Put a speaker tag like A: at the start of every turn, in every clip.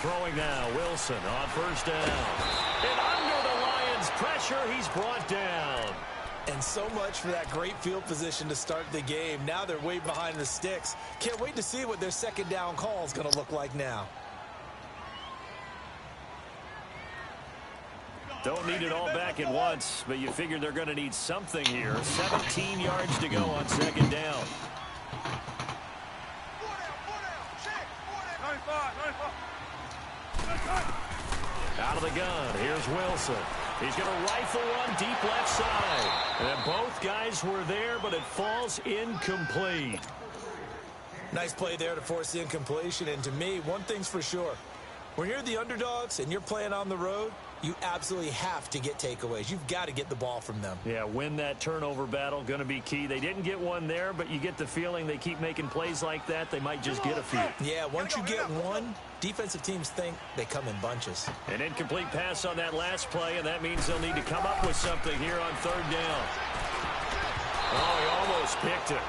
A: Throwing now, Wilson on first down. And under the Lions' pressure, he's brought down.
B: And so much for that great field position to start the game. Now they're way behind the sticks. Can't wait to see what their second down call is going to look like now.
A: Don't need it all back at once, but you figure they're going to need something here. 17 yards to go on second down. Out of the gun, here's Wilson. He's going to rifle one deep left side. And both guys were there, but it falls incomplete.
B: Nice play there to force the incompletion. And to me, one thing's for sure. When you're the underdogs and you're playing on the road, you absolutely have to get takeaways. You've got to get the ball from them.
A: Yeah, win that turnover battle, going to be key. They didn't get one there, but you get the feeling they keep making plays like that, they might just get a few.
B: Yeah, once you get one, defensive teams think they come in bunches.
A: An incomplete pass on that last play, and that means they'll need to come up with something here on third down. Oh, he almost picked it.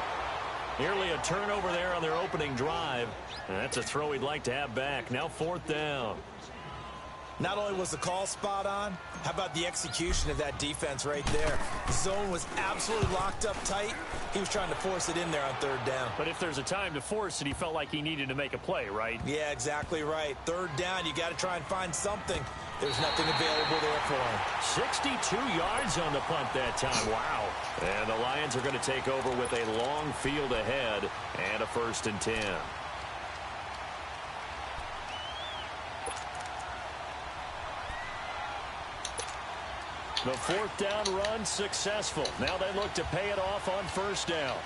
A: Nearly a turnover there on their opening drive. And that's a throw he'd like to have back. Now fourth down.
B: Not only was the call spot on, how about the execution of that defense right there? The zone was absolutely locked up tight. He was trying to force it in there on third down.
A: But if there's a time to force it, he felt like he needed to make a play, right?
B: Yeah, exactly right. Third down, you got to try and find something. There's nothing available there for him.
A: 62 yards on the punt that time. Wow. And the Lions are going to take over with a long field ahead and a 1st and 10. The fourth down run successful. Now they look to pay it off on first down.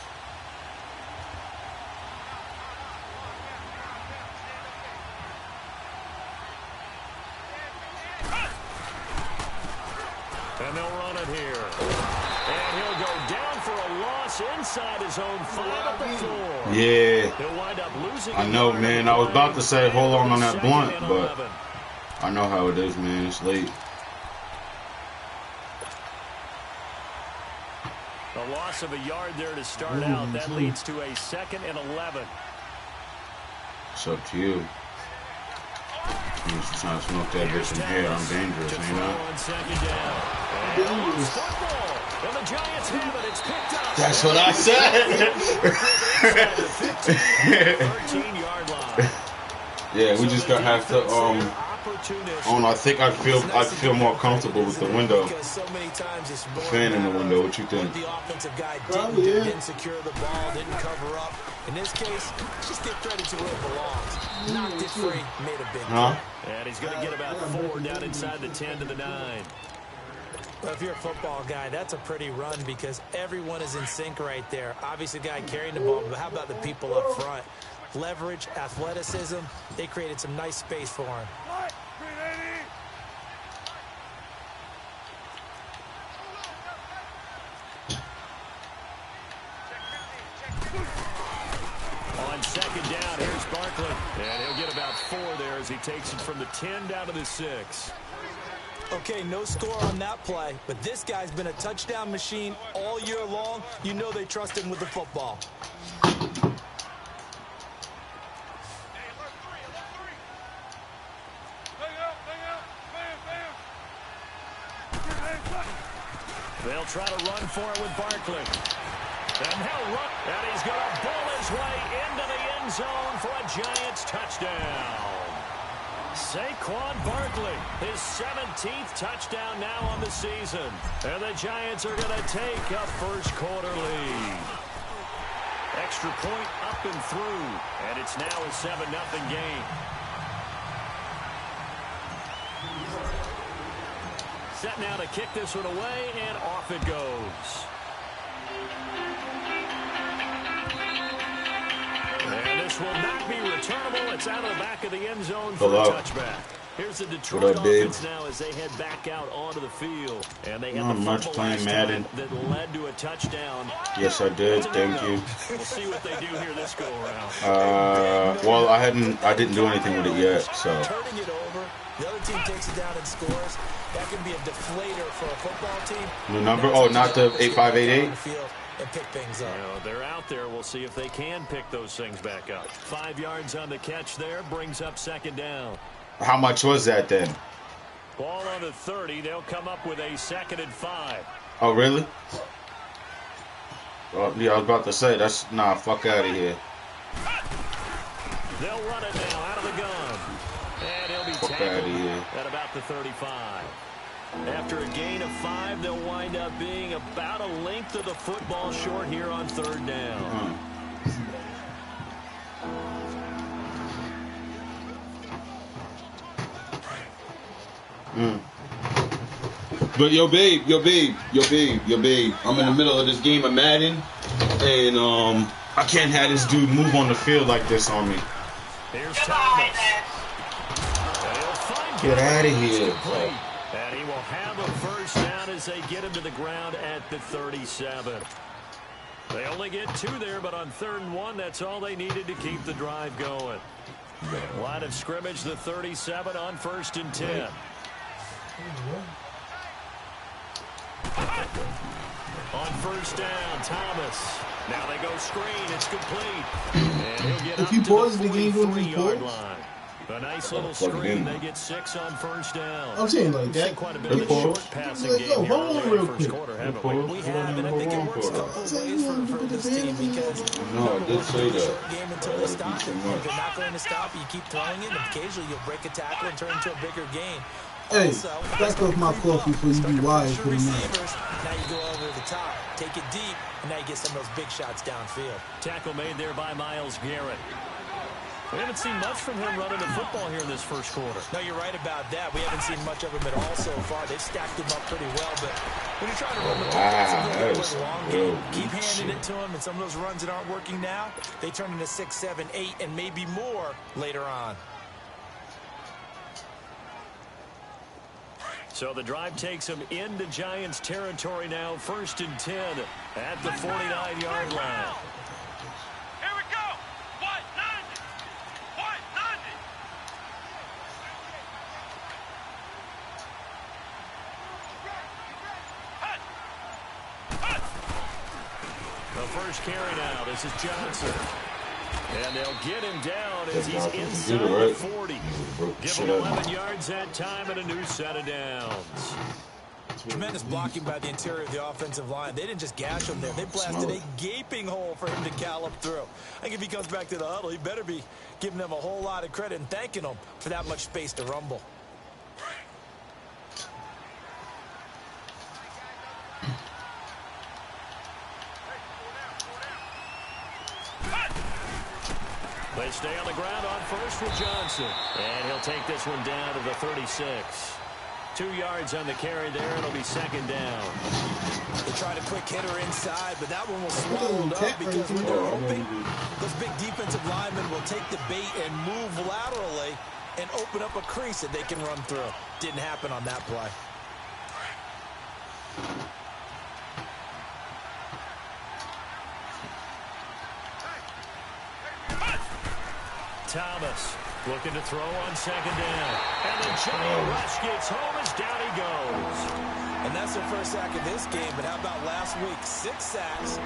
A: And they'll run it here. And he'll go down for a loss inside his own 5 at the 4.
C: Yeah.
A: He'll wind up losing.
C: I know, man. I was about to say hold on that blunt, but I know how it is, man. It's late.
A: A loss of a yard there to start out. That leads to a 2nd and 11.
C: It's up to you. I'm just trying to smoke that bitch in here. I'm dangerous, ain't I?
A: And the Giants have it. It's picked up.
C: That's what I said.
A: 13-yard line.
C: Yeah, we just gonna have to I think I'd feel more comfortable with the window. The fan in the window. What you think?
B: The offensive guy didn't secure the ball, didn't cover up. In this case, just give credit to where it belongs. Knocked it free, made a big play.
A: And he's going to get about 4 down inside the 10 to the 9.
B: Well, if you're a football guy, that's a pretty run because everyone is in sync right there. Obviously, the guy carrying the ball, but how about the people up front? Leverage, athleticism, they created some nice space for him.
A: On second down, here's Barkley. And he'll get about 4 there as he takes it from the 10 down to the 6.
B: Okay, no score on that play, but this guy's been a touchdown machine all year long. You know they trust him with the football.
A: They'll try to run for it with Barkley. And he'll run. And he's going to bull his way into the end zone for a Giants touchdown. Saquon Barkley, his 17th touchdown now on the season. And the Giants are going to take a first-quarter lead. Extra point up and through. And it's now a 7-0 game. Set now to kick this one away, and off it goes. And this will not be returnable. It's out of the back of the end zone for a touchback. Here's the Detroit offense now as they head back out onto the field. And they had the fumble last time that led to a touchdown.
C: Yes, I did. Thank you.
A: We'll see what they do here this go around.
C: Well, I didn't do anything with it yet, so.
B: Turning it over, the other team takes it down and scores. That can be a deflator for a football team.
C: The number? Oh, not the 8588?
B: And pick things up.
A: You know, they're out there. We'll see if they can pick those things back up. 5 yards on the catch there brings up second down.
C: How much was that then?
A: Ball on the 30. They'll come up with a 2nd and 5.
C: Oh, really? Oh, yeah, I was about to say, that's... Nah, fuck out of here.
A: They'll run it now out of the gun. And he'll be tackled at about the 35. After a gain of 5, they'll wind up being about a length of the football short here on 3rd down.
C: But yo, babe. I'm in the middle of this game of Madden, and I can't have this dude move on the field like this on me.
A: Here's Thomas.
C: Get out of here.
A: And he will have a 1st down as they get him to the ground at the 37. They only get 2 there, but on 3rd and 1, that's all they needed to keep the drive going. Line of scrimmage, the 37 on 1st and 10. On 1st down, Thomas. Now they go screen. It's complete. And he'll get up to the 43-yard line. A nice little screen. They get 6 on 1st down.
D: I'm saying like that.
A: Quite a bit of the short passing game here in the first quarter, haven't we?
B: We have, and I think it works a couple of ways for this team because
C: No, I did say that.
B: short game until they stop it. If they're not going to stop, you keep throwing it, and occasionally you'll break a tackle and turn into a bigger gain.
D: Hey, back off my coffee before you be wired for the man.
B: Now you go over the top, take it deep, and now you get some of those big shots downfield.
A: Tackle made there by Myles Garrett. We haven't seen much from him running the football here in this first quarter.
B: No, you're right about that. We haven't seen much of him at all so far. They've stacked him up pretty well, but when you're trying to run the football, long game, keep handing it to him, and some of those runs that aren't working now, they turn into 6, 7, 8, and maybe more later on.
A: So the drive takes them into Giants territory now. 1st and 10 at the 49-yard line.
E: Here we go. 190. 190.
A: The first carry now. This is Johnson. And they'll get him down as he's inside the 40. Give him 11 yards that time and a new set of downs.
B: Tremendous blocking by the interior of the offensive line. They didn't just gash him there. They blasted a gaping hole for him to gallop through. I think if he comes back to the huddle, he better be giving them a whole lot of credit and thanking them for that much space to rumble.
A: They stay on the ground on 1st with Johnson. And he'll take this one down to the 36. 2 yards on the carry there. It'll be 2nd down.
B: They try to quick hitter inside, but that one was swallowed up because when they're hoping, those big defensive linemen will take the bait and move laterally and open up a crease that they can run through. Didn't happen on that play.
A: Thomas looking to throw on 2nd down. And the giant rush gets home as down he goes.
B: And that's their first sack of this game, but how about last week? 6 sacks,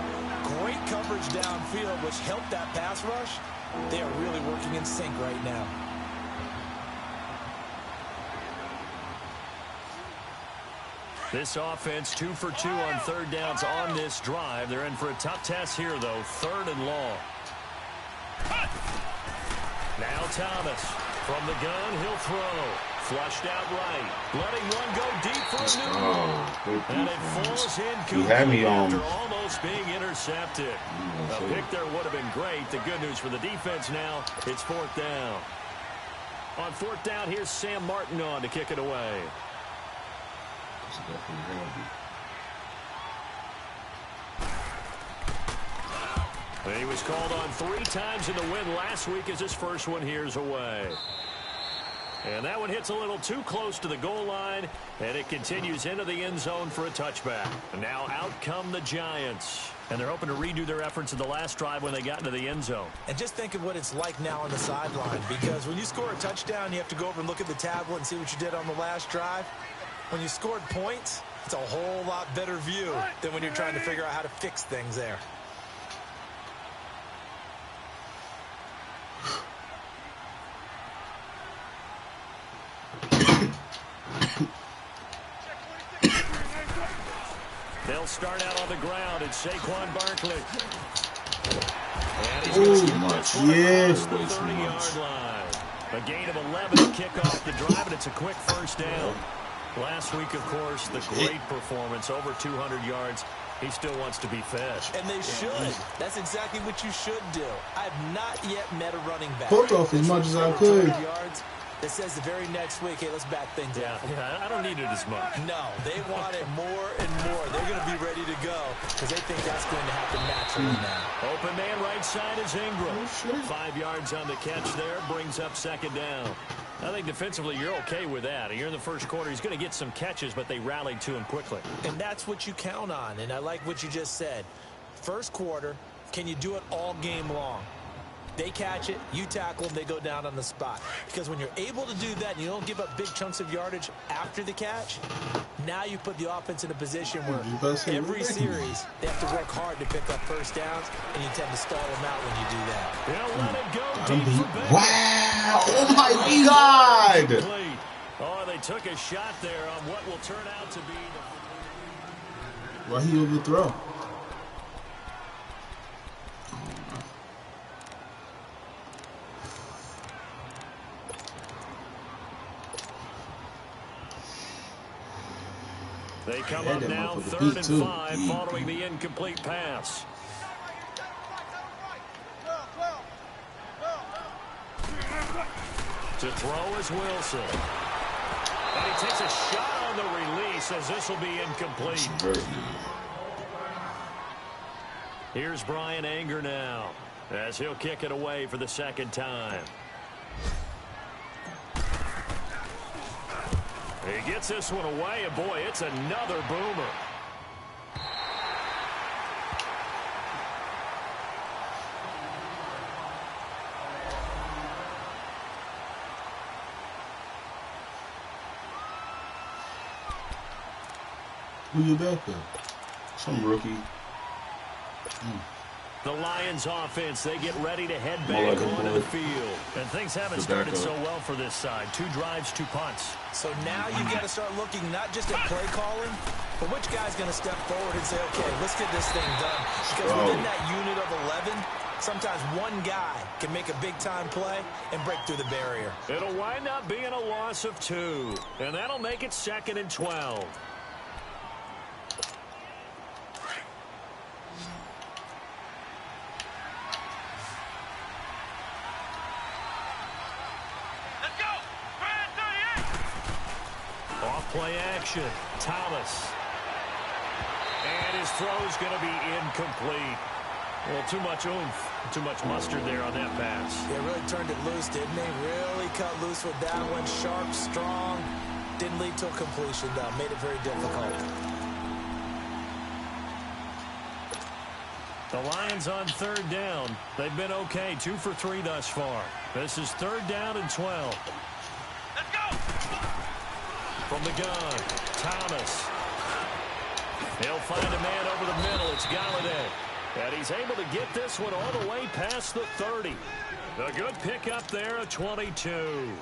B: great coverage downfield, which helped that pass rush. They are really working in sync right now.
A: This offense 2 for 2 on 3rd downs on this drive. They're in for a tough test here, though. 3rd and long. Now Thomas from the gun. He'll throw. Flushed out right. Letting one go deep for a new one. And it falls incomplete after almost being intercepted. A pick there would have been great. The good news for the defense now, it's 4th down. On 4th down, here's Sam Martin on to kick it away. He was called on 3 times in the win last week as his first one here's away. And that one hits a little too close to the goal line, and it continues into the end zone for a touchback. And now out come the Giants. And they're hoping to redo their efforts in the last drive when they got into the end zone.
B: And just think of what it's like now on the sideline, because when you score a touchdown, you have to go over and look at the tablet and see what you did on the last drive. When you scored points, it's a whole lot better view than when you're trying to figure out how to fix things there.
A: ground, it's Saquon Barkley. And he's
C: Oh,
A: going to
C: much.
A: the
C: Yeah.
A: 30-yard line. A gain of 11 to kick off the drive, and it's a quick first down. Last week, of course, the great performance, over 200 yards. He still wants to be fed.
B: And they should. That's exactly what you should do. I've not yet met a running back.
D: Poked off as much as I could.
B: Yards. That says the very next week, hey, let's back things up.
A: Yeah, I don't need it as much.
B: No, they want it more and more. They're going to be ready to go because they think that's going to happen naturally now.
A: Open man right side is Ingram.
D: Oh, shit.
A: 5 yards on the catch there, brings up second down. I think defensively you're okay with that. You're in the first quarter. He's going to get some catches, but they rallied to him quickly.
B: And that's what you count on, and I like what you just said. First quarter, can you do it all game long? They catch it, you tackle them, they go down on the spot. Because when you're able to do that and you don't give up big chunks of yardage after the catch, now you put the offense in a position where every series they have to work hard to pick up first downs, and you tend to stall them out when you do that.
A: They'll let it go deep for Baker.
C: Wow. Oh, my God.
A: Complete. Oh, they took a shot there on what will turn out to be the...
D: Why he overthrow?
A: They come up now 3rd and 5 following the incomplete pass. To throw is Wilson. And he takes a shot on the release as this will be incomplete. Here's Brian Anger now as he'll kick it away for the second time. He gets this one away, and boy, it's another boomer.
D: Who you back there?
C: Some rookie.
A: The Lions offense, they get ready to head back onto the field. And things haven't started so well for this side. 2 drives, 2 punts.
B: So now you got to start looking not just at play calling, but which guy's going to step forward and say, okay, let's get this thing done. Because within that unit of 11, sometimes one guy can make a big-time play and break through the barrier.
A: It'll wind up being a loss of 2. And that'll make it 2nd and 12. Play action. Thomas. And his throw's going to be incomplete. Well, too much oomph. Too much mustard there on that pass.
B: They really turned it loose, didn't they? Really cut loose with that one. Sharp, strong. Didn't lead to a completion, though. Made it very difficult.
A: The Lions on 3rd down. They've been okay. 2 for 3 thus far. This is 3rd down and 12.
E: Let's go!
A: From the gun, Thomas. He'll find a man over the middle. It's Galladay. And he's able to get this one all the way past the 30. A good pickup there, a 22.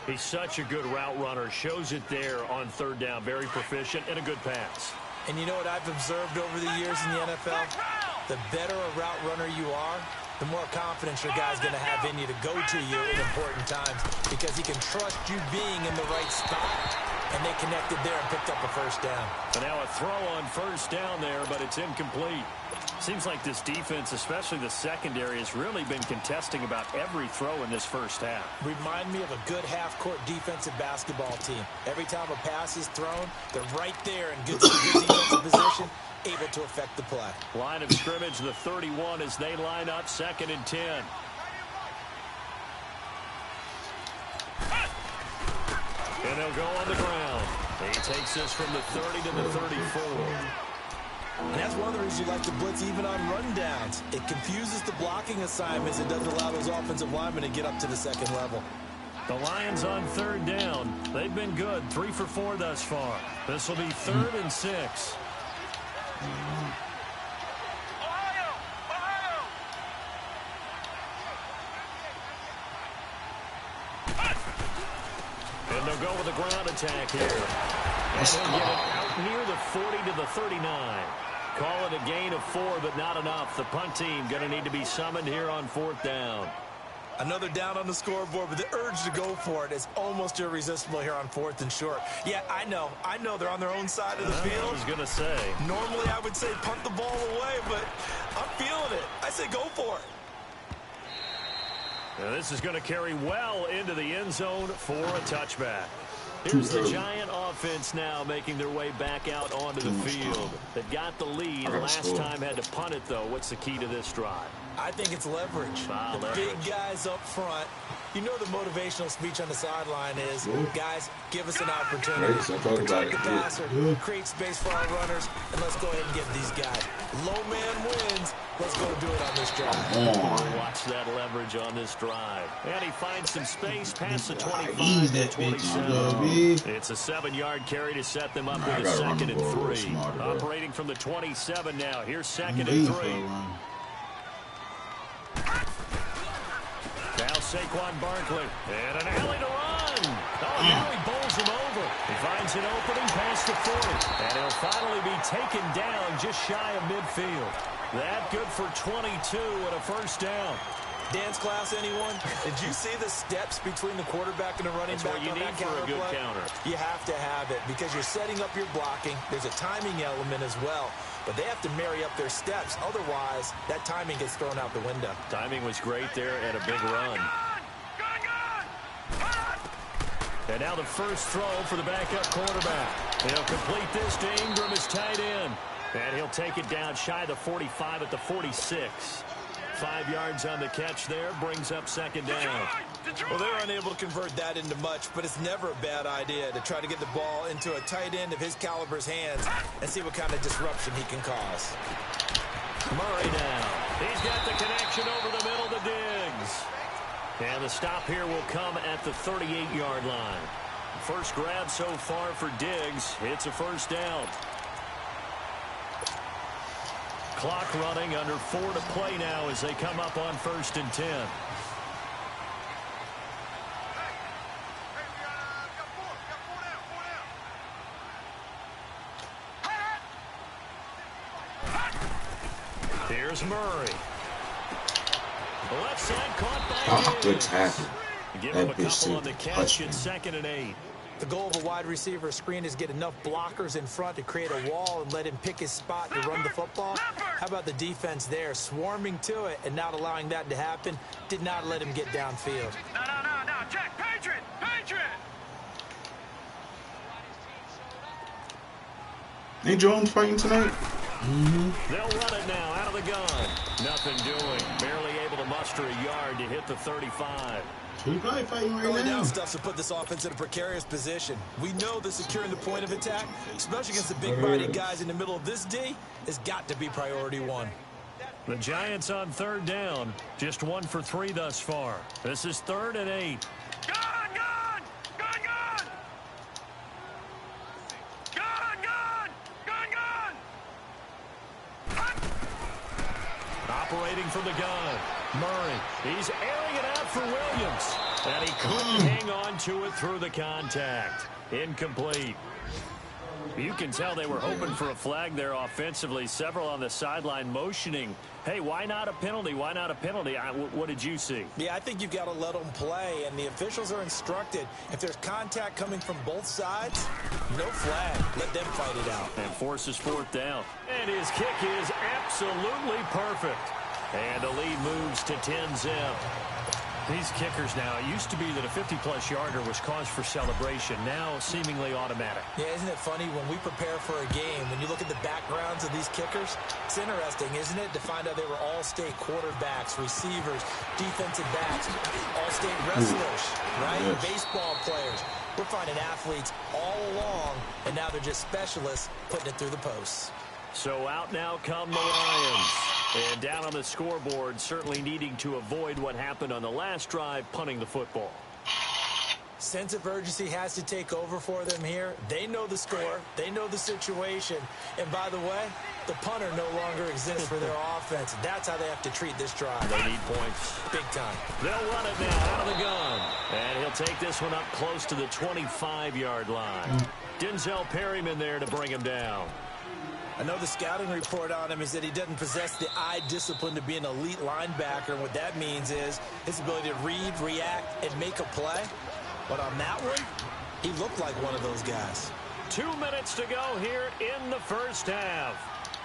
A: He's such a good route runner. Shows it there on 3rd down. Very proficient and a good pass.
B: And you know what I've observed over the years in the NFL? The better a route runner you are, the more confidence your guy's going to have in you to go to you in important times because he can trust you being in the right spot, and they connected there and picked up a first down.
A: And now a throw on 1st down there, but it's incomplete. Seems like this defense, especially the secondary, has really been contesting about every throw in this first half.
B: Remind me of a good half-court defensive basketball team. Every time a pass is thrown, they're right there in good defensive position, able to affect the play.
A: Line of scrimmage, the 31 as they line up 2nd and 10. And they'll go on the ground. He takes this from the 30 to the 34.
B: And that's one of the reasons you like to blitz even on rundowns. It confuses the blocking assignments. It doesn't allow those offensive linemen to get up to the 2nd level.
A: The Lions on 3rd down. They've been good. 3 for 4 thus far. This will be 3rd and 6. And they'll go with a ground attack here. And he'll get it out near the 40 to the 39. Call it a gain of 4, but not enough. The punt team going to need to be summoned here on 4th down.
B: Another down on the scoreboard, but the urge to go for it is almost irresistible here on 4th and short. Yeah, I know they're on their own side of the field.
A: I was going to say.
B: Normally I would say punt the ball away, but I'm feeling it. I say go for it.
A: Now this is going to carry well into the end zone for a touchback. Here's the Giant offense now making their way back out onto the field. They got the lead. Last time had to punt it, though. What's the key to this drive?
B: I think it's leverage. The big guys up front. You know the motivational speech on the sideline is, guys, give us an opportunity. Protect the passer, create space for our runners, and let's go ahead and get these guys. Low man wins. Let's go do it on this drive.
A: Watch that leverage on this drive. And he finds some space past the 25 to 27. It's a 7-yard carry to set them up with a 2nd and 3. Operating from the 27 now. Here's 2nd and 3. Now Saquon Barkley. And an alley to run. Oh, now he bowls him over. He finds an opening past the 40. And he'll finally be taken down just shy of midfield. That good for 22 and a 1st down.
B: Dance class, anyone? Did you see the steps between the quarterback and the running back?
A: That's what you need for a good counter.
B: You have to have it because you're setting up your blocking. There's a timing element as well. But they have to marry up their steps. Otherwise, that timing gets thrown out the window.
A: Timing was great there and a big run. And now the first throw for the backup quarterback. He'll complete this to Ingram as tight end. And he'll take it down shy of the 45 at the 46. 5 yards on the catch there, brings up 2nd down.
B: Well, they're unable to convert that into much, but it's never a bad idea to try to get the ball into a tight end of his caliber's hands and see what kind of disruption he can cause.
A: Murray now. He's got the connection over the middle to Diggs. And the stop here will come at the 38-yard line. First grab so far for Diggs. It's a 1st down. Clock running, under 4 to play now as they come up on 1st and 10. Here's Murray. The left side caught by
C: Good tackle.
A: Give him a couple on the catch in 2nd and 8.
B: The goal of a wide receiver screen is get enough blockers in front to create a wall and let him pick his spot to run the football. How about the defense there, swarming to it and not allowing that to happen? Did not let him get downfield.
E: No, Jack, Patriot!
C: Ain't Jones fighting tonight?
A: They'll run it now out of the gun. Nothing doing. Barely able to muster a yard to hit the 35.
C: He probably fighting right
B: Early
C: now.
B: down stuff to put this offense in a precarious position. We know that securing the point of attack, especially against the big-bodied guys in the middle of this D, has got to be priority 1.
A: The Giants on 3rd down. Just 1 for 3 thus far. This is 3rd and 8.
E: Gun!
A: Operating from the gun. Murray. He's airing it out for Williams. And he couldn't hang on to it through the contact. Incomplete. You can tell they were hoping for a flag there offensively. Several on the sideline motioning. Hey, why not a penalty? Why not a penalty? What did you see?
B: Yeah, I think you've got to let them play, and the officials are instructed. If there's contact coming from both sides, no flag. Let them fight it out.
A: And forces 4th down. And his kick is absolutely perfect. And the lead moves to 10-zip. These kickers now, it used to be that a 50-plus yarder was cause for celebration. Now seemingly automatic.
B: Yeah, isn't it funny when we prepare for a game, when you look at the backgrounds of these kickers, it's interesting, isn't it, to find out they were all-state quarterbacks, receivers, defensive backs, all-state wrestlers, right?
C: Yes.
B: Baseball players. We're finding athletes all along, and now they're just specialists putting it through the posts.
A: So out now come the Lions. And down on the scoreboard, certainly needing to avoid what happened on the last drive, punting the football.
B: Sense of urgency has to take over for them here. They know the score. They know the situation. And by the way, the punter no longer exists for their offense. That's how they have to treat this drive.
A: They need points.
B: Big time.
A: They'll run it now out of the gun. And he'll take this one up close to the 25-yard line. Denzel Perryman there to bring him down.
B: I know the scouting report on him is that he doesn't possess the eye discipline to be an elite linebacker. And what that means is his ability to read, react, and make a play. But on that one, he looked like one of those guys.
A: 2 minutes to go here in the first half.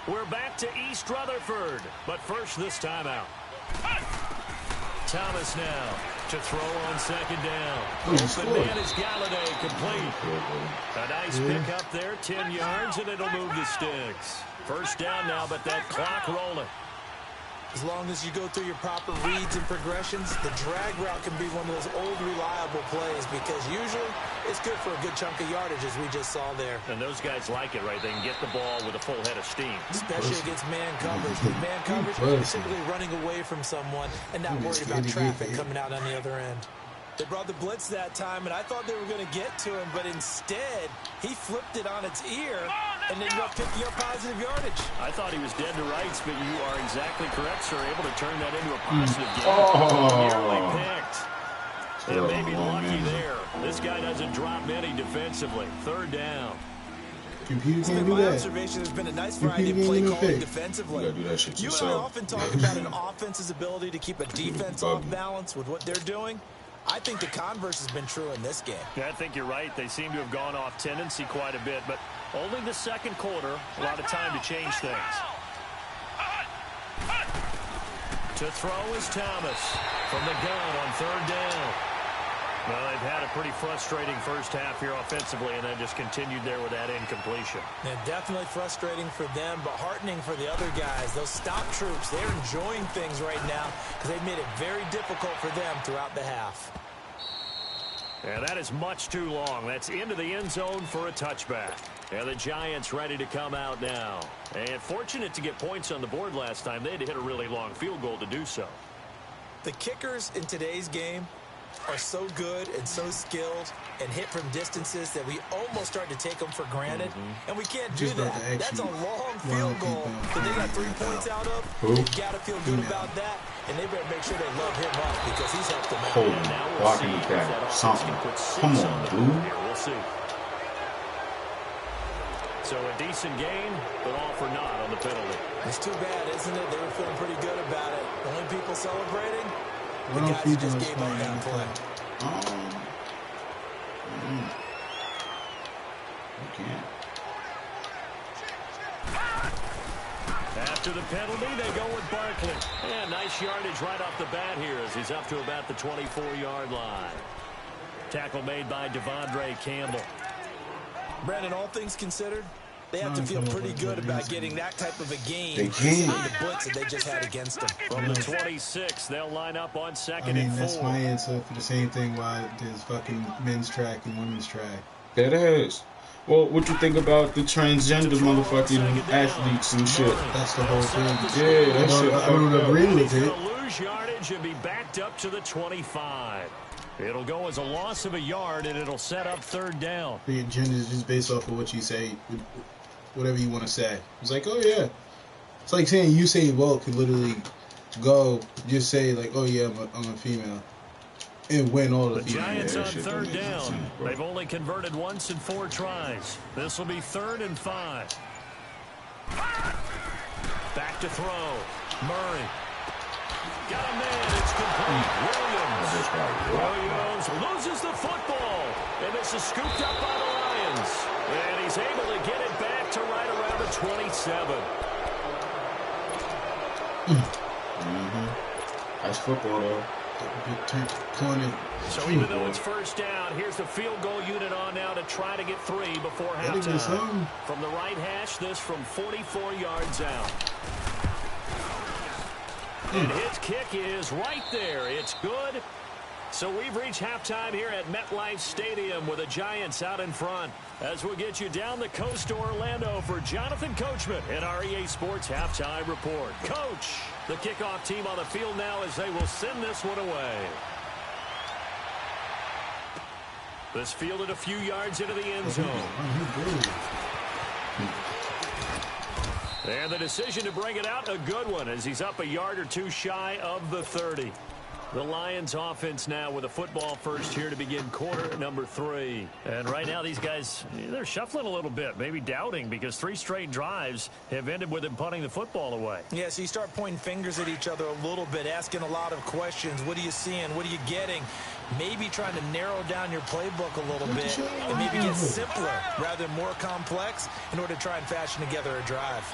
A: We're back to East Rutherford, but first this timeout. Thomas now to throw on second down. Open man is Galladay, complete. A nice pick up there, 10 yards, and it'll move the sticks. First down now, but that clock rolling.
B: As long as you go through your proper reads and progressions, the drag route can be one of those old reliable plays because usually it's good for a good chunk of yardage, as we just saw there.
A: And those guys like it, right? They can get the ball with a full head of steam.
B: Especially against man coverage. With man coverage, you're simply running away from someone and not worried about traffic coming out on the other end. They brought the blitz that time, and I thought they were going to get to him, but instead, he flipped it on its ear and ended up picking up positive yardage.
A: I thought he was dead to rights, but you are exactly correct, sir. Able to turn that into a positive game. Nearly picked. And maybe lucky there. This guy doesn't drop many defensively. Third down.
D: Computer can't do
B: My
D: that.
B: observation has been a nice variety of play calling defensively.
C: You gotta do that shit
B: You and I
C: yourself.
B: often talk about an offense's ability to keep a defense off balance with what they're doing. I think the converse has been true in this game.
A: Yeah, I think you're right. They seem to have gone off tendency quite a bit, but only the second quarter, a lot of time to change things. To throw is Thomas from the gun on third down. Well, they've had a pretty frustrating first half here offensively, and then just continued there with that incompletion.
B: And definitely frustrating for them, but heartening for the other guys. Those stop troops, they're enjoying things right now because they've made it very difficult for them throughout the half.
A: And that is much too long. That's into the end zone for a touchback. And the Giants ready to come out now. And fortunate to get points on the board last time. They had to hit a really long field goal to do so.
B: The kickers in today's game are so good and so skilled and hit from distances that we almost start to take them for granted. And we can't do that. That's a long field goal that they got 3 points out of. They've got to feel good about that, and they better make sure they love him up because he's helped them out.
C: Holy, blocking the back. Something. Come on, dude.
A: Here, we'll see. So a decent gain, but all for naught on the penalty.
B: It's too bad, isn't it? They were feeling pretty good about it. The only people celebrating, the
D: Well,
B: guys who just gave up that play.
C: Okay.
A: After the penalty, they go with Barkley. And nice yardage right off the bat here as he's up to about the 24-yard line. Tackle made by Devondre Campbell.
B: Brandon, all things considered, they have to feel pretty good about getting that type of a game.
C: They can.
B: The blitz that they just had against them.
A: From the 26, they'll line up on second
D: I mean,
A: and 4.
D: that's my answer for the same thing why there's fucking men's track and women's track.
C: That is. Well, what you think about the transgender motherfucking athletes and shit?
D: That's the whole thing.
C: Yeah, that shit
D: I don't
C: fucked up.
D: agree with
A: He's
D: it.
A: going to lose yardage and be backed up to the 25. It'll go as a loss of a yard, and it'll set up third down.
D: The agenda is just based off of what you say, whatever you want to say. It's like, oh yeah. It's like saying Usain Bolt could literally go, just say like, oh yeah, I'm a female, and win all
A: The
D: the females.
A: Giants
C: Yeah,
A: on
C: shit don't
A: third
C: make no
A: down.
C: sense, bro.
A: They've only converted once in 4 tries. This will be 3rd and 5. Back to throw. Murray. Got a man. It's complete. Williams loses the football. And this is scooped up by the Lions. And he's able to get it back to right around the 27.
C: That's football, though.
A: So even though it's first down, here's the field goal unit on now to try to get 3 before halftime. From the right hash, this from 44 yards out. And his kick is right there. It's good. So we've reached halftime here at MetLife Stadium with the Giants out in front. As we'll get you down the coast to Orlando for Jonathan Coachman in our EA Sports Halftime Report. Coach, the kickoff team on the field now as they will send this one away. This fielded a few yards into the end zone. And the decision to bring it out, a good one, as he's up a yard or two shy of the 30. The Lions offense now with a football first here to begin quarter number 3. And right now these guys, they're shuffling a little bit, maybe doubting, because 3 straight drives have ended with them punting the football away.
B: Yeah, so you start pointing fingers at each other a little bit, asking a lot of questions. What are you seeing? What are you getting? Maybe trying to narrow down your playbook a little bit and maybe get simpler rather than more complex in order to try and fashion together a drive.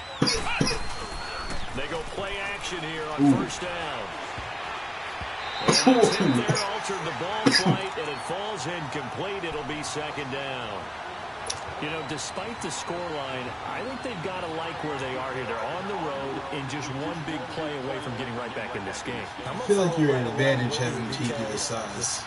A: They go play action here on first down. And the tip there altered the ball flight, and it falls incomplete. It'll be second down. You know, despite the scoreline, I think they've got to like where they are here. They're on the road and just one big play away from getting right back in this game.
D: I feel like you're at an advantage having TP this size.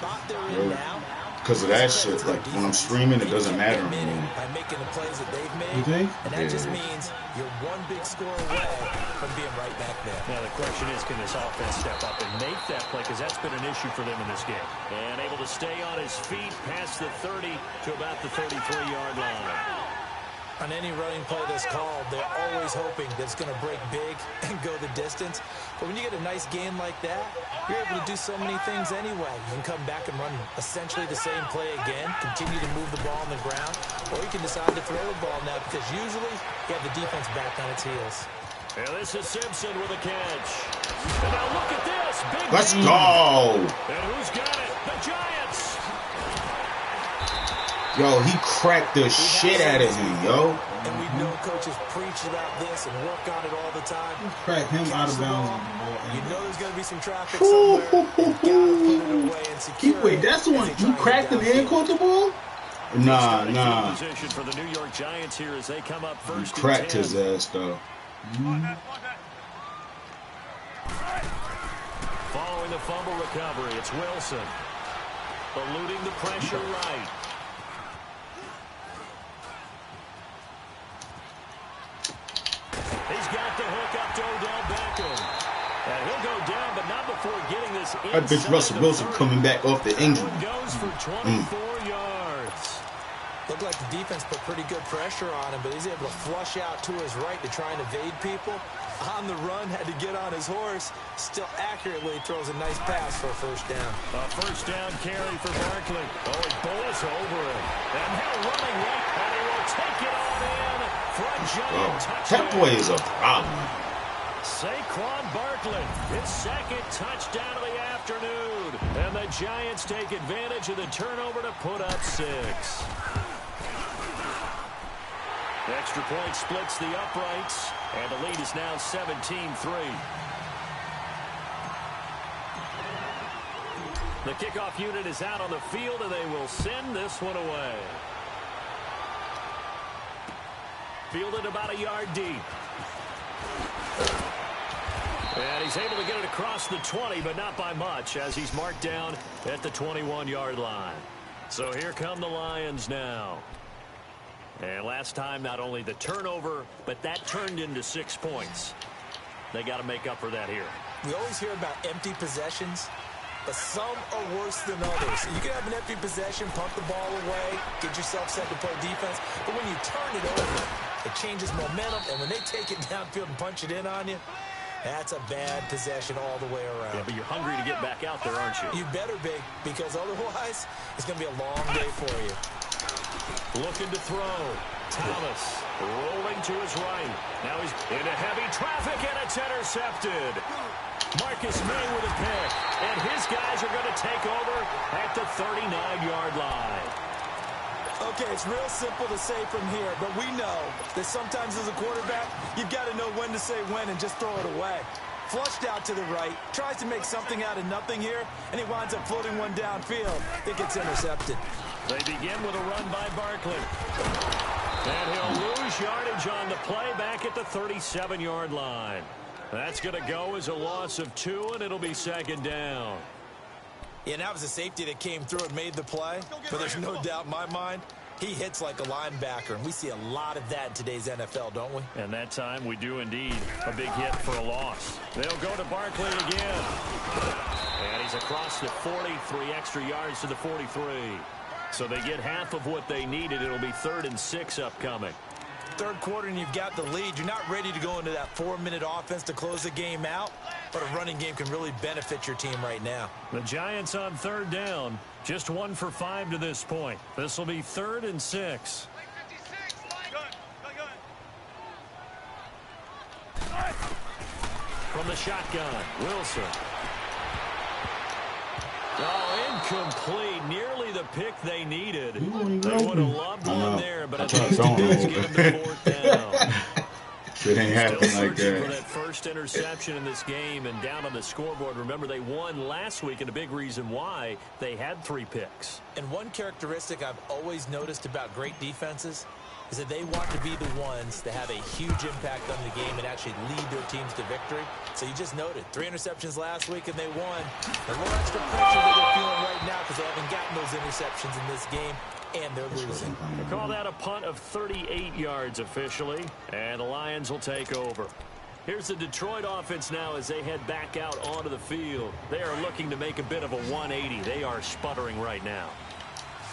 C: Because of that shit, like when I'm streaming, it doesn't matter anymore.
B: By making the plays that they've made,
D: You think?
B: and that just means you're one big score away from being right back there.
A: Now the question is, can this offense step up and make that play? Because that's been an issue for them in this game. And able to stay on his feet past the 30 to about the 33-yard line.
B: On any running play that's called, they're always hoping that it's going to break big and go the distance. But when you get a nice game like that, you're able to do so many things anyway. You can come back and run essentially the same play again, continue to move the ball on the ground, or you can decide to throw the ball now because usually you have the defense back on its heels.
A: And this is Simpson with a catch. And now look at this. Big
C: Let's
A: game.
C: go.
A: And who's got it? The Giants.
C: Yo, he cracked the shit out of him, yo.
B: And we know coaches preach about this and work on it all the time.
D: Crack him out of bounds on the ball.
B: You know there's going to be some traffic somewhere. You gotta put it away and secure it.
D: Wait, that's the one you cracked him and caught the ball?
C: Nah.
A: Position for the New York Giants here as they come up first.
C: Cracked his ass, though.
A: Following the fumble recovery, it's Wilson. Eluding the pressure right. He's got the hook up to Odell Beckham. And he'll go down, but not before getting this inside.
C: That bitch Russell Wilson coming back off the injury.
A: Goes for 24 yards.
B: Looked like the defense put pretty good pressure on him, but he's able to flush out to his right to try and evade people. On the run, had to get on his horse. Still accurately throws a nice pass for a first down.
A: A first down carry for Barkley. Oh, he bullets over him. And now running right, and he will take it on in for a giant touchdown.
C: That boy is a problem.
A: Saquon Barkley, his second touchdown of the afternoon. And the Giants take advantage of the turnover to put up 6. The extra point splits the uprights, and the lead is now 17-3. The kickoff unit is out on the field, and they will send this one away. Fielded about a yard deep. And he's able to get it across the 20, but not by much, as he's marked down at the 21-yard line. So here come the Lions now. And last time, not only the turnover, but that turned into 6 points. They got to make up for that here.
B: We always hear about empty possessions, but some are worse than others. You can have an empty possession, punt the ball away, get yourself set to play defense, but when you turn it over, it changes momentum, and when they take it downfield and punch it in on you, that's a bad possession all the way around.
A: Yeah, but you're hungry to get back out there, aren't you?
B: You better be, because otherwise, it's going to be a long day for you.
A: Looking to throw. Thomas rolling to his right. Now he's into heavy traffic, and it's intercepted. Marcus May with a pick, and his guys are going to take over at the 39-yard line.
B: Okay, it's real simple to say from here, but we know that sometimes as a quarterback, you've got to know when to say when and just throw it away. Flushed out to the right, tries to make something out of nothing here, and he winds up floating one downfield. It gets intercepted.
A: They begin with a run by Barkley. And he'll lose yardage on the play back at the 37-yard line. That's going to go as a loss of 2, and it'll be second down.
B: Yeah, and that was a safety that came through and made the play, but there's no doubt in my mind, he hits like a linebacker, and we see a lot of that in today's NFL, don't we?
A: And that time we do indeed. A big hit for a loss. They'll go to Barkley again. And he's across the 43 extra yards to the 43. So they get half of what they needed. It'll be 3rd and 6 upcoming.
B: third quarter and you've got the lead, you're not ready to go into that 4-minute offense to close the game out, but a running game can really benefit your team right now.
A: The Giants on third down, just 1 for 5 to this point. This will be 3rd and 6. From the shotgun, Wilson. Oh, incomplete. Nearly the pick they needed. They would have loved one there, but at least it does get them to 4th down.
C: It ain't happening like that.
A: For that first interception in this game and down on the scoreboard. Remember, they won last week, and a big reason why they had 3 picks.
B: And one characteristic I've always noticed about great defenses is that they want to be the ones that have a huge impact on the game and actually lead their teams to victory. So you just noted 3 interceptions last week and they won. A little extra pressure that they're feeling right now because they haven't gotten those interceptions in this game, and they're losing.
A: They call that a punt of 38 yards officially, and the Lions will take over. Here's the Detroit offense now as they head back out onto the field. They are looking to make a bit of a 180. They are sputtering right now.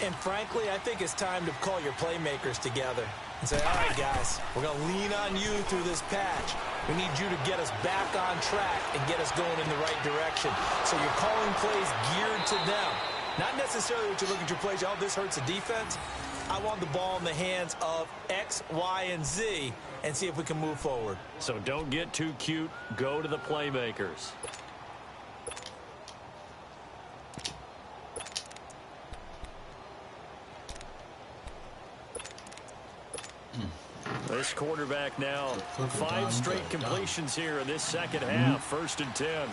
B: And frankly, I think it's time to call your playmakers together and say, all right, guys, we're going to lean on you through this patch. We need you to get us back on track and get us going in the right direction. So you're calling plays geared to them. Not necessarily what you look at your plays, oh, this hurts the defense. I want the ball in the hands of X, Y, and Z and see if we can move forward.
A: So don't get too cute. Go to the playmakers. This quarterback now, 5 straight completions here in this second half. 1st and 10.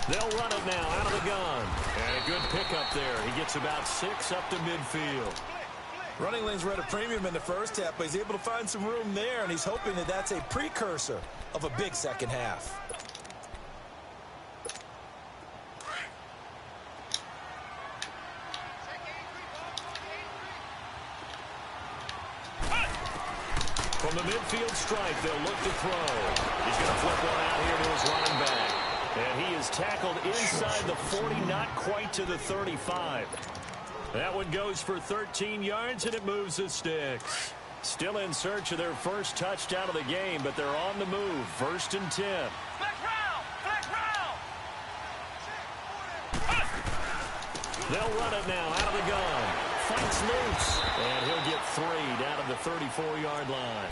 A: They'll run it now out of the gun. And a good pickup there. He gets about 6 up to midfield.
B: Running lanes were at a premium in the first half, but he's able to find some room there, and he's hoping that that's a precursor of a big second half.
A: From the midfield stripe, they'll look to throw. He's going to flip one out here to his running back. And he is tackled inside the 40, not quite to the 35. That one goes for 13 yards, and it moves the sticks. Still in search of their first touchdown of the game, but they're on the move. 1st and 10. They'll run it now out of the gun. Fights loose, and he'll get 3 down at the 34-yard line.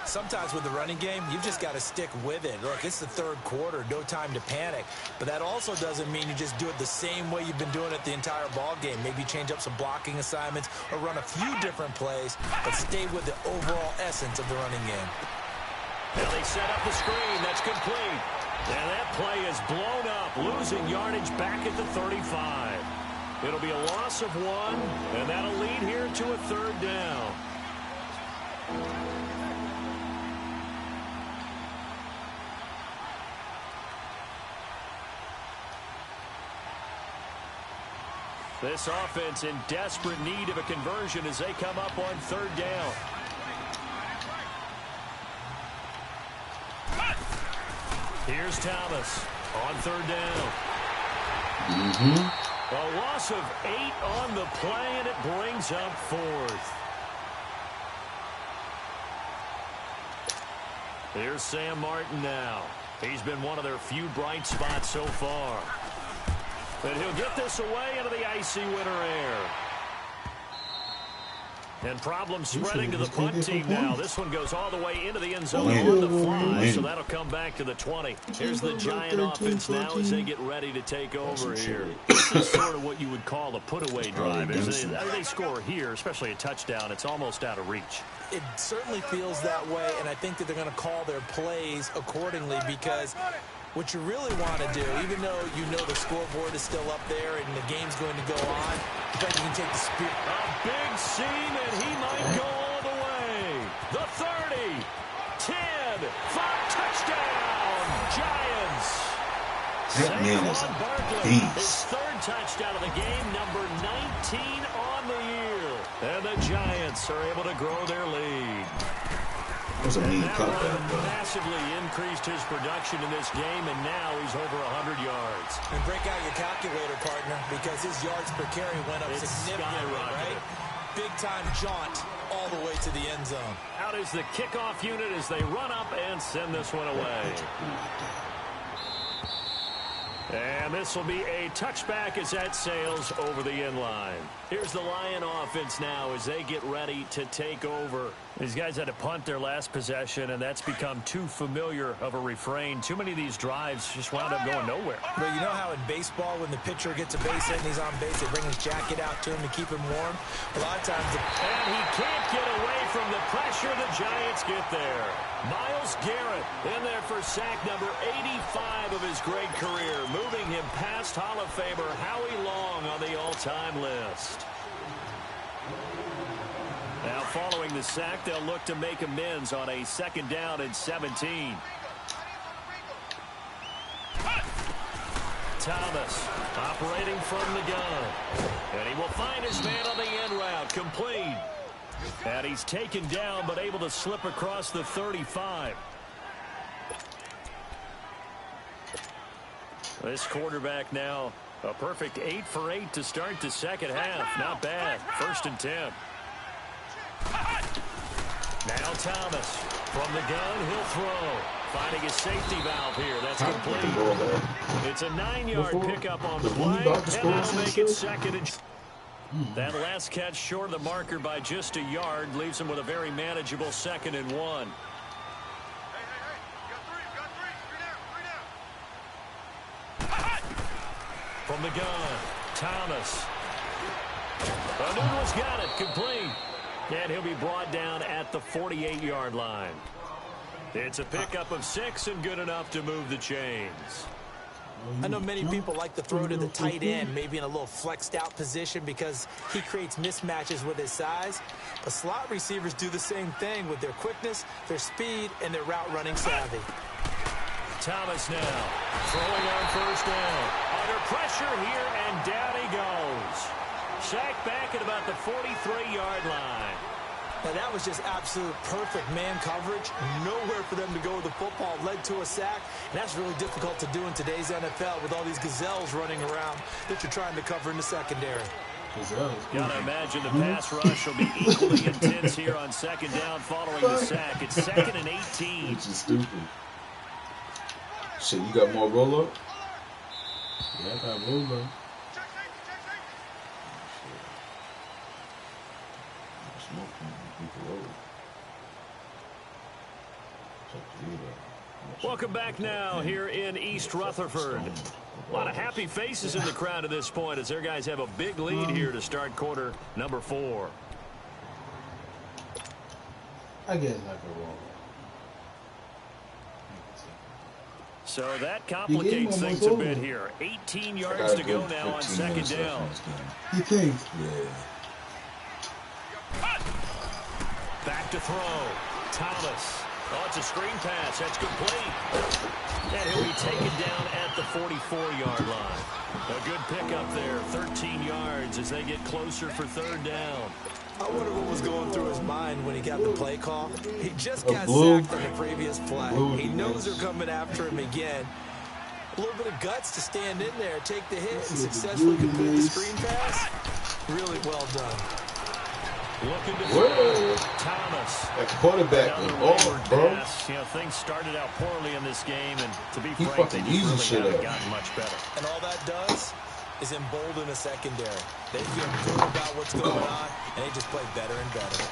B: Sometimes with the running game, you've just got to stick with it. Look, it's the third quarter, no time to panic. But that also doesn't mean you just do it the same way you've been doing it the entire ball game. Maybe change up some blocking assignments or run a few different plays, but stay with the overall essence of the running game.
A: Now they set up the screen. That's complete. And that play is blown up, losing yardage back at the 35. It'll be a loss of 1, and that'll lead here to a 3rd down. This offense in desperate need of a conversion as they come up on 3rd down. Here's Thomas on 3rd down. A loss of 8 on the play, and it brings up 4th. Here's Sam Martin now. He's been one of their few bright spots so far. And he'll get this away into the icy winter air. And problems spreading to the punt team now. This one goes all the way into the end zone on the fly, so that'll come back to the 20. Here's the Giant offense now as they get ready to take over here. This is sort of what you would call a put-away drive. They score here, especially a touchdown, it's almost out of reach.
B: It certainly feels that way, and I think that they're going to call their plays accordingly because what you really want to do, even though you know the scoreboard is still up there and the game's going to go on, you bet you can take the speed.
A: A big seam, and he might go all the way. The 30, 10, 5, touchdown, Giants.
C: That man is a beast.
A: His 3rd touchdown of the game, number 19 on the year. And the Giants are able to grow their lead.
C: It was a mean cut.
A: Massively increased his production in this game, and now he's over 100 yards.
B: And break out your calculator, partner, because his yards per carry went up significantly, right? big-time jaunt all the way to the end zone.
A: Out is the kickoff unit as they run up and send this one away. And this will be a touchback as that sails over the end line. Here's the Lion offense now as they get ready to take over. These guys had to punt their last possession, and that's become too familiar of a refrain. Too many of these drives just wound up going nowhere.
B: But you know how in baseball, when the pitcher gets a base hit and he's on base, they bring his jacket out to him to keep him warm? A lot of times...
A: And he can't get away from the pressure. The Giants get there. Myles Garrett in there for sack number 85 of his great career, moving him past Hall of Famer Howie Long on the all-time list. Now following the sack, they'll look to make amends on a 2nd down and 17. Thomas operating from the gun. And he will find his man on the end route, complete. And he's taken down but able to slip across the 35. This quarterback now a perfect 8 for 8 to start the second half. Not bad. 1st and 10. Now Thomas from the gun, he'll throw. Finding his safety valve here. That's complete. It's a 9-yard pickup on the play, and that'll make it 2nd and... That last catch short of the marker by just a yard leaves him with a very manageable 2nd and 1. From the gun, Thomas. Anuno's got it, complete. And he'll be brought down at the 48-yard line. It's a pickup of 6 and good enough to move the chains.
B: I know many people like to throw to the tight end, maybe in a little flexed out position because he creates mismatches with his size. But slot receivers do the same thing with their quickness, their speed, and their route running savvy.
A: Thomas now throwing on 1st down. Under pressure here, and down he goes. Sacked back at about the 43-yard line.
B: Now that was just absolute perfect man coverage. Nowhere for them to go with the football. Led to a sack. And that's really difficult to do in today's NFL with all these gazelles running around that you're trying to cover in the secondary.
A: Gotta imagine the pass rush will be equally intense here on 2nd down following the sack. It's 2nd and 18.
C: Which is stupid. Shit, you got more roll-up?
D: Yeah, I got roll-up.
A: Welcome back now here in East Rutherford. A lot of happy faces in the crowd at this point as their guys have a big lead here to start quarter number 4.
D: I guess I could roll.
A: So that complicates things a bit here. 18 yards to go now on 2nd down.
D: You think?
C: Yeah.
A: Back to throw. Thomas. Oh, it's a screen pass. That's complete. And he'll be taken down at the 44-yard line. A good pickup there. 13 yards as they get closer for 3rd down.
B: I wonder what was going through his mind when he got the play call. He just got sacked on the previous play. He knows they're coming after him again. A little bit of guts to stand in there, take the hit, and successfully complete the screen pass. Really well done.
A: Looking to throw. Thomas.
C: That quarterback was off, bro.
A: You know, things started out poorly in this game, and to be frank, they just really haven't gotten much better.
B: And all that does is embolden a secondary. They feel good about what's going on, and they just play better and better.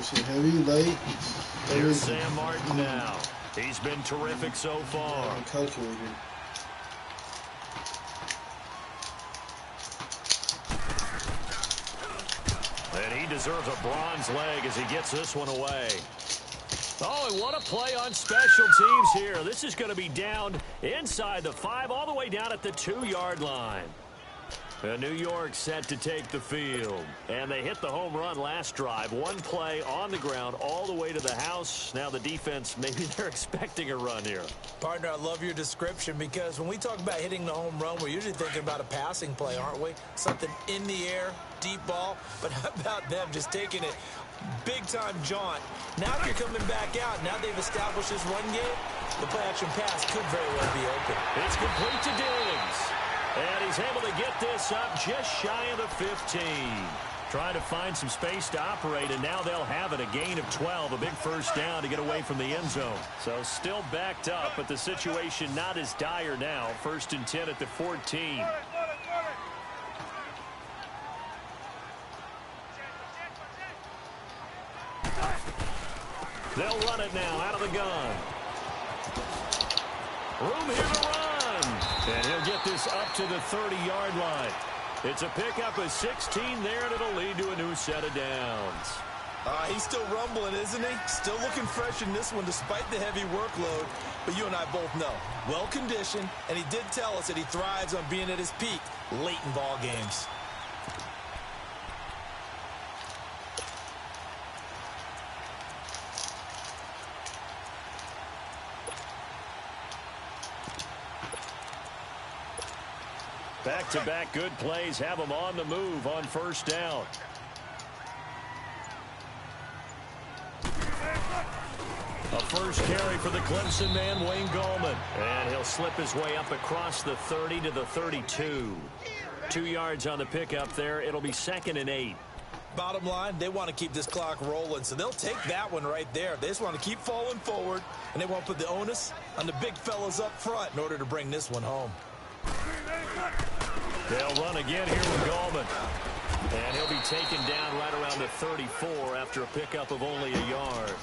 D: Heavy, light.
A: Here's Sam Martin now. He's been terrific so far.
D: Calculated.
A: And he deserves a bronze leg as he gets this one away. Oh, and what a play on special teams here. This is going to be down inside the 5, all the way down at the 2-yard line. New York set to take the field. And they hit the home run last drive. One play on the ground all the way to the house. Now the defense, maybe they're expecting a run here.
B: Partner, I love your description because when we talk about hitting the home run, we're usually thinking about a passing play, aren't we? Something in the air, deep ball. But how about them just taking it Big-time jaunt. Now if you're coming back out, now they've established this run game, the play-action pass could very well be open.
A: It's complete to Diggs. And he's able to get this up just shy of the 15. Trying to find some space to operate, and now they'll have it. A gain of 12, a big first down to get away from the end zone. So still backed up, but the situation not as dire now. 1st and 10 at the 14. They'll run it now out of the gun. Room here to run. And he'll get this up to the 30-yard line. It's a pickup of 16 there, and it'll lead to a new set of downs.
B: He's still rumbling, isn't he? Still looking fresh in this one despite the heavy workload. But you and I both know, well-conditioned, and he did tell us that he thrives on being at his peak late in ball games.
A: Back-to-back good plays have him on the move on 1st down. A first carry for the Clemson man, Wayne Gallman. And he'll slip his way up across the 30 to the 32. 2 yards on the pickup there. It'll be 2nd and 8.
B: Bottom line, they want to keep this clock rolling, so they'll take that one right there. They just want to keep falling forward, and they want to put the onus on the big fellas up front in order to bring this one home.
A: They'll run again here with Gallman. And he'll be taken down right around the 34 after a pickup of only a yard.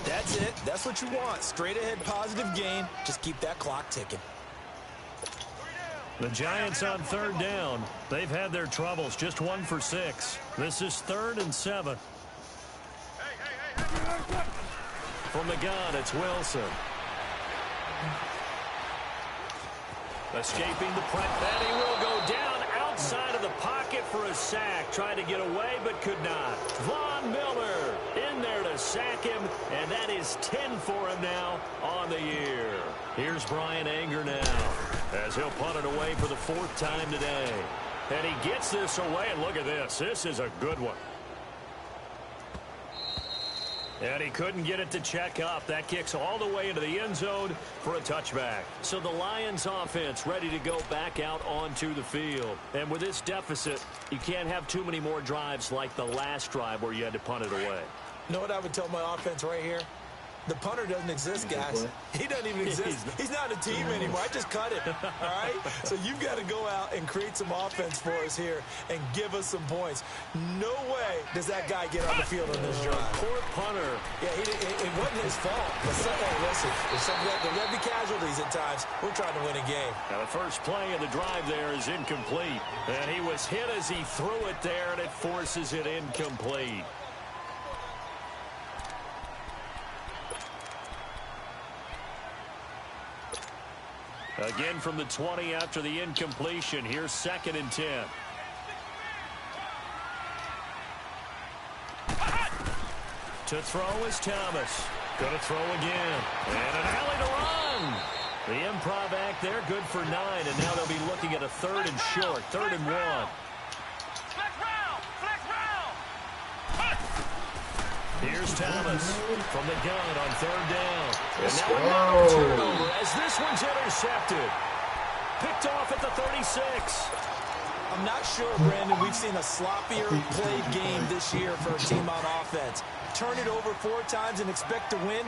B: That's it. That's what you want. Straight ahead positive gain. Just keep that clock ticking.
A: The Giants on 3rd down. They've had their troubles. Just 1 for 6. This is 3rd and 7. From the gun, it's Wilson. Escaping the press, and he will go down outside of the pocket for a sack. Tried to get away, but could not. Von Miller in there to sack him, and that is 10 for him now on the year. Here's Brian Anger now, as he'll punt it away for the 4th time today. And he gets this away, and look at this. This is a good one. And he couldn't get it to check up. That kicks all the way into the end zone for a touchback. So the Lions offense ready to go back out onto the field. And with this deficit, you can't have too many more drives like the last drive where you had to punt it away.
B: You know what I would tell my offense right here? The punter doesn't exist, guys. He doesn't even exist. He's not a team anymore. I just cut him, all right? So you've got to go out and create some offense for us here and give us some points. No way does that guy get on the field on this drive.
A: Poor punter.
B: Yeah, it wasn't his fault. But hey, listen, there got to be casualties at times. We're trying to win a game.
A: Now the first play of the drive there is incomplete. And he was hit as he threw it there, and it forces it incomplete. Again from the 20 after the incompletion. Here's 2nd and 10. To throw is Thomas. Going to throw again. And an alley to run. The improv act there, good for 9. And now they'll be looking at a 3rd and short. 3rd and 1. Here's Thomas from the gun on 3rd down. And now another turnover as this one's intercepted. Picked off at the 36.
B: I'm not sure, Brandon, we've seen a sloppier played game this year for a team on offense. Turn it over 4 times and expect to win?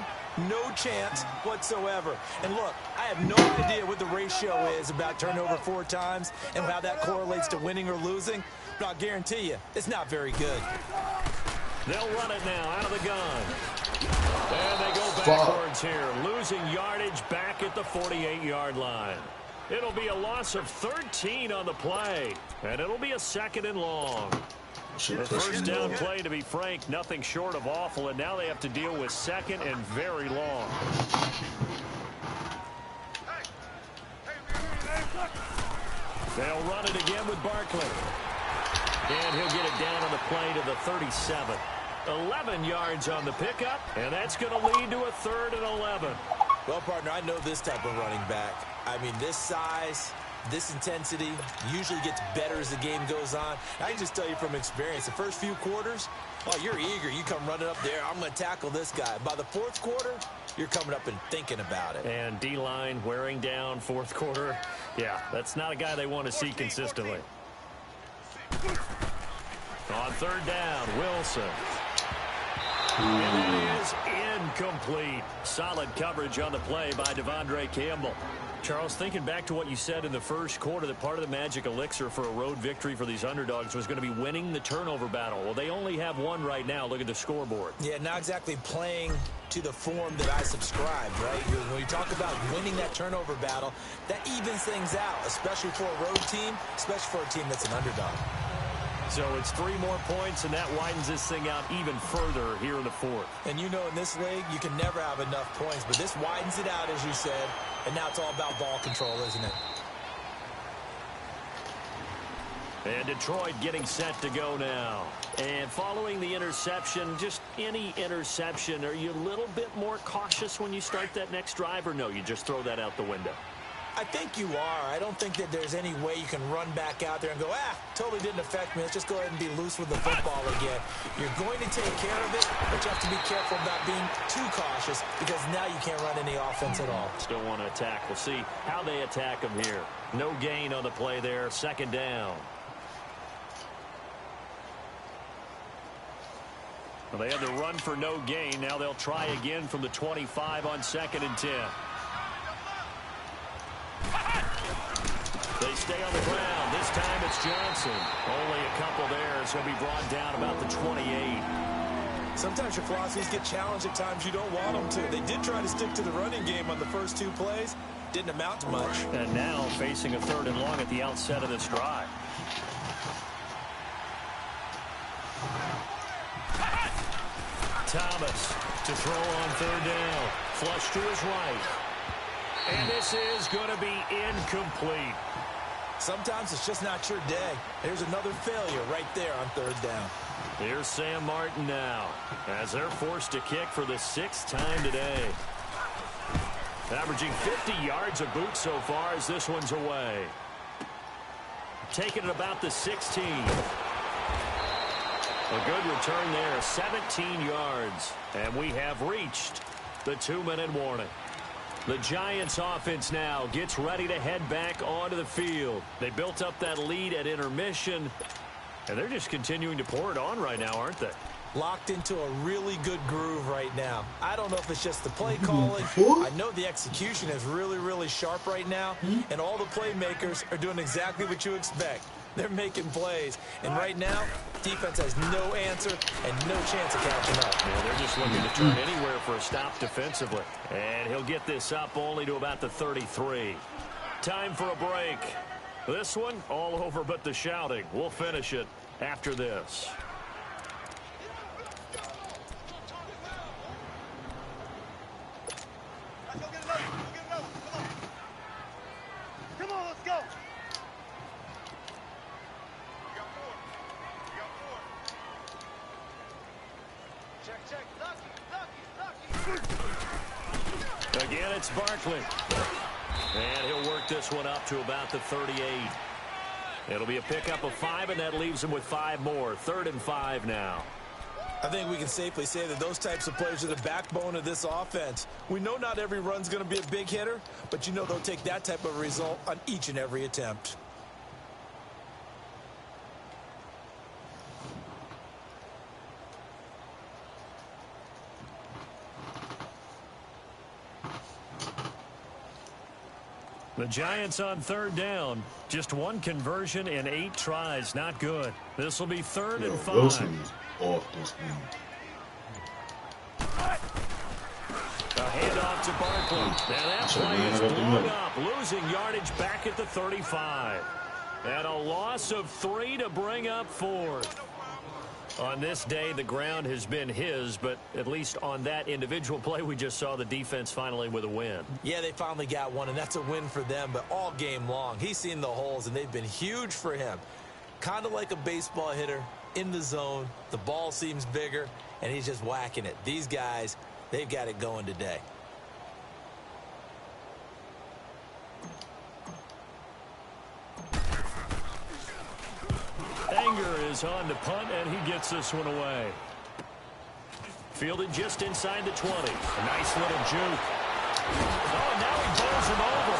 B: No chance whatsoever. And look, I have no idea what the ratio is about turnover 4 times and how that correlates to winning or losing. But I'll guarantee you, it's not very good.
A: They'll run it now out of the gun. And they go backwards here, losing yardage back at the 48-yard line. It'll be a loss of 13 on the play, and it'll be a 2nd and long. The first down play, to be frank, nothing short of awful, and now they have to deal with 2nd and very long. They'll run it again with Barkley. And he'll get it down on the play to the 37. 11 yards on the pickup, and that's going to lead to a 3rd and 11.
B: Well, partner, I know this type of running back. I mean, this size, this intensity usually gets better as the game goes on. I can just tell you from experience, the first few quarters, oh, you're eager. You come running up there, I'm going to tackle this guy. By the fourth quarter, you're coming up and thinking about it.
A: And D-line wearing down fourth quarter. Yeah, that's not a guy they want to see consistently. On third down, Wilson. And it is incomplete. Solid coverage on the play by Devondre Campbell. Charles, thinking back to what you said in the first quarter, that part of the magic elixir for a road victory for these underdogs was going to be winning the turnover battle. Well, they only have one right now. Look at the scoreboard.
B: Yeah, not exactly playing to the form that I subscribed, right? When you talk about winning that turnover battle, that evens things out, especially for a road team, especially for a team that's an underdog.
A: So it's 3 more points, and that widens this thing out even further here in the fourth.
B: And you know, in this league, you can never have enough points, but this widens it out, as you said, and now it's all about ball control, isn't it?
A: And Detroit getting set to go now. And following the interception, just any interception, are you a little bit more cautious when you start that next drive, or no, you just throw that out the window?
B: I think you are. I don't think that there's any way you can run back out there and go, totally didn't affect me. Let's just go ahead and be loose with the football again. You're going to take care of it, but you have to be careful about being too cautious because now you can't run any offense at all.
A: Still want to attack. We'll see how they attack them here. No gain on the play there. Second down. Well, they had to run for no gain. Now they'll try again from the 25 on 2nd and 10. They stay on the ground. This time it's Johnson. Only a couple there, so he'll be brought down about the 28.
B: Sometimes your philosophies get challenged at times you don't want them to. They did try to stick to the running game on the first 2 plays. Didn't amount to much.
A: And now facing a 3rd and long at the outset of this drive. Thomas to throw on 3rd down. Flush to his right. And this is going to be incomplete.
B: Sometimes it's just not your day. There's another failure right there on 3rd down.
A: Here's Sam Martin now as they're forced to kick for the 6th time today. Averaging 50 yards a boot so far as this one's away. Taking it about the 16. A good return there, 17 yards. And we have reached the 2-minute warning. The Giants offense now gets ready to head back onto the field. They built up that lead at intermission, and they're just continuing to pour it on right now, aren't they?
B: Locked into a really good groove right now. I don't know if it's just the play calling. I know the execution is really, really sharp right now, and all the playmakers are doing exactly what you expect. They're making plays, and right now, defense has no answer and no chance of catching up.
A: Yeah, they're just looking to turn anywhere for a stop defensively. And he'll get this up only to about the 33. Time for a break. This one, all over but the shouting. We'll finish it after this.
E: Come on, let's go. Check. Lucky.
A: Again, it's Barkley. And he'll work this one up to about the 38. It'll be a pickup of 5, and that leaves him with 5 more. 3rd and 5 now.
B: I think we can safely say that those types of plays are the backbone of this offense. We know not every run's going to be a big hitter, but you know they'll take that type of result on each and every attempt.
A: The Giants on 3rd down. Just 1 conversion in 8 tries. Not good. This will be 3rd and 5.
C: Wilson is off this game.
A: A handoff to Barkley. Now that play is blown up, losing yardage back at the 35. And a loss of 3 to bring up 4th. On this day, the ground has been his, but at least on that individual play, we just saw the defense finally with a win.
B: Yeah, they finally got one, and that's a win for them, but all game long, he's seen the holes, and they've been huge for him. Kind of like a baseball hitter in the zone. The ball seems bigger, and he's just whacking it. These guys, they've got it going today.
A: is on to punt, and he gets this one away. Fielded just inside the 20. A nice little juke. Oh, now he bowls him over.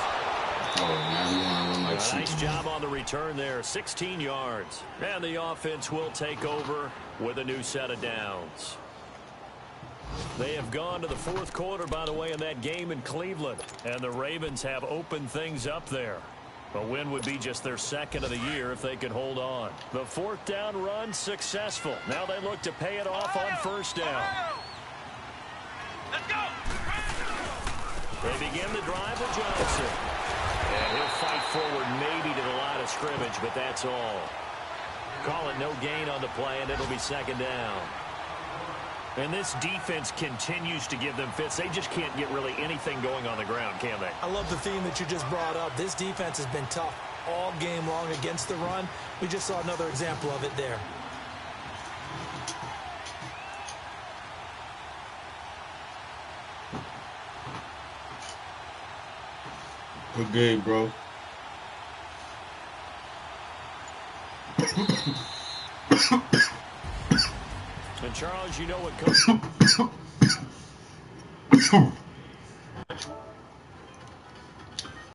C: Oh, now you want to run like
A: Nice job on the return there. 16 yards. And the offense will take over with a new set of downs. They have gone to the fourth quarter, by the way, in that game in Cleveland. And the Ravens have opened things up there. A win would be just their second of the year if they could hold on. The fourth down run successful. Now they look to pay it off on first down.
E: Let's go.
A: They begin the drive with Johnson. And he'll fight forward maybe to the line of scrimmage, but that's all. Call it no gain on the play, and it'll be second down. And this defense continues to give them fits. They just can't get really anything going on the ground, can they?
B: I love the theme that you just brought up. This defense has been tough all game long against the run. We just saw another example of it there.
C: Good game, bro.
A: And Charles, you know what comes.